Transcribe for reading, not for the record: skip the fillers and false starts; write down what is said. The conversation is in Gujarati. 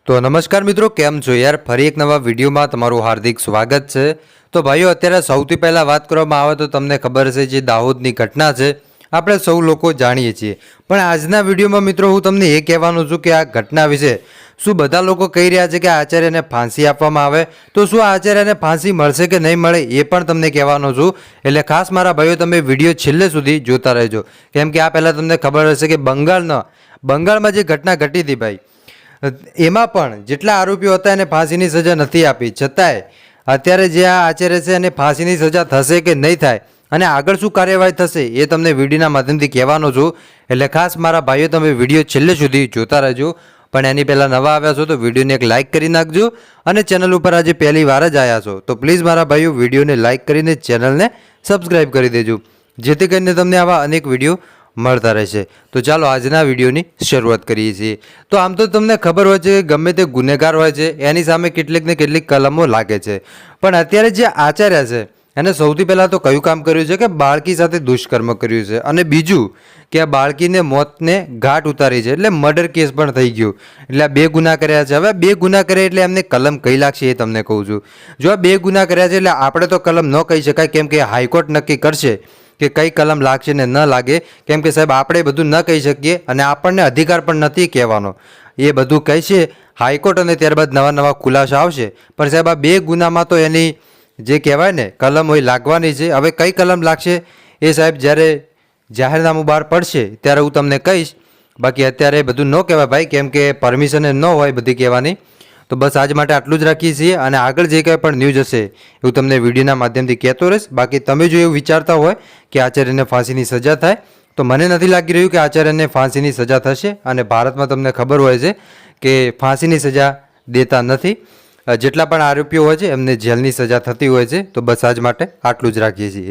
તો નમસ્કાર મિત્રો, કેમ છો યાર? ફરી એક નવા વિડીયોમાં તમારું હાર્દિક સ્વાગત છે। તો ભાઈઓ, અત્યારે સૌથી પહેલાં વાત કરવામાં આવે તો તમને ખબર છે જે દાહોદની ઘટના છે આપણે સૌ લોકો જાણીએ છીએ, પણ આજના વિડીયોમાં મિત્રો હું તમને એ કહેવાનું છું કે આ ઘટના વિશે શું બધા લોકો કહી રહ્યા છે કે આચાર્યને ફાંસી આપવામાં આવે, તો શું આચાર્યને ફાંસી મળશે કે નહીં મળે એ પણ તમને કહેવાનો છું। એટલે ખાસ મારા ભાઈઓ તમે વિડીયો છેલ્લે સુધી જોતા રહેજો, કેમ કે આ પહેલાં તમને ખબર હશે કે બંગાળમાં જે ઘટના ઘટી હતી ભાઈ, એમાં પણ જેટલા આરોપીઓ હતા એને ફાંસીની સજા નથી આપી, છતાંય અત્યારે જે આ આચાર્ય છે એને ફાંસીની સજા થશે કે નહીં થાય અને આગળ શું કાર્યવાહી થશે એ તમને વિડીયોના માધ્યમથી કહેવાનો છું। એટલે ખાસ મારા ભાઈઓ તમે વિડીયો છેલ્લે સુધી જોતા રહેજો। પણ એની પહેલાં નવા આવ્યા છો તો વિડીયોને એક લાઇક કરી નાખજો, અને ચેનલ ઉપર આજે પહેલી વાર જ આવ્યા છો તો પ્લીઝ મારા ભાઈઓ વિડીયોને લાઇક કરીને ચેનલને સબસ્ક્રાઈબ કરી દેજો, જેથી કરીને તમને આવા અનેક વિડીયો મળતા રહેશે। તો ચાલો આજના વિડીયોની શરૂઆત કરીએ છીએ। તો આમ તો તમને ખબર હોય છે કે ગમે તે ગુનેગાર હોય છે એની સામે કેટલીક ને કેટલીક કલમો લાગે છે, પણ અત્યારે જે આચાર્ય છે એને સૌથી પહેલાં તો કયું કામ કર્યું છે કે બાળકી સાથે દુષ્કર્મ કર્યું છે, અને બીજું કે આ બાળકીને મોતને ઘાટ ઉતારી છે, એટલે મર્ડર કેસ પણ થઈ ગયો। એટલે આ બે ગુના કર્યા છે। હવે બે ગુના કર્યા એટલે એમને કલમ કઈ લાગશે એ તમને કહું છું। જો આ બે ગુના કર્યા છે એટલે આપણે તો કલમ ન કહી શકાય, કેમ કે હાઈકોર્ટ નક્કી કરશે કે કઈ કલમ લાગશે ને ન લાગે, કેમ કે સાહેબ આપણે બધું ન કહી શકીએ અને આપણને અધિકાર પણ નથી કહેવાનો, એ બધું કહેશે હાઈકોર્ટ અને ત્યારબાદ નવા નવા ખુલાસા આવશે। પણ સાહેબ આ બે ગુનામાં તો એની જે કહેવાય ને કલમ હોય લાગવાની છે। હવે કઈ કલમ લાગશે એ સાહેબ જ્યારે જાહેરનામું બહાર પડશે ત્યારે હું તમને કહીશ, બાકી અત્યારે બધું ન કહેવાય ભાઈ, કેમ કે પરમિશન ન હોય બધી કહેવાની। તો બસ આજ માટે આટલું જ રાખીએ છીએ, અને આગળ જે કંઈ પણ ન્યૂઝ હશે એવું તમને વિડીયોના માધ્યમથી કહેતો રહીશ। બાકી તમે જો એવું વિચારતા હોય કે આચાર્યને ફાંસીની સજા થાય, તો મને નથી લાગી રહ્યું કે આચાર્યને ફાંસીની સજા થશે, અને ભારતમાં તમને ખબર હોય છે કે ફાંસીની સજા દેતા નથી, જેટલા પણ આરોપીઓ હોય છે એમને જેલની સજા થતી હોય છે। તો બસ આજ માટે આટલું જ રાખીએ છીએ।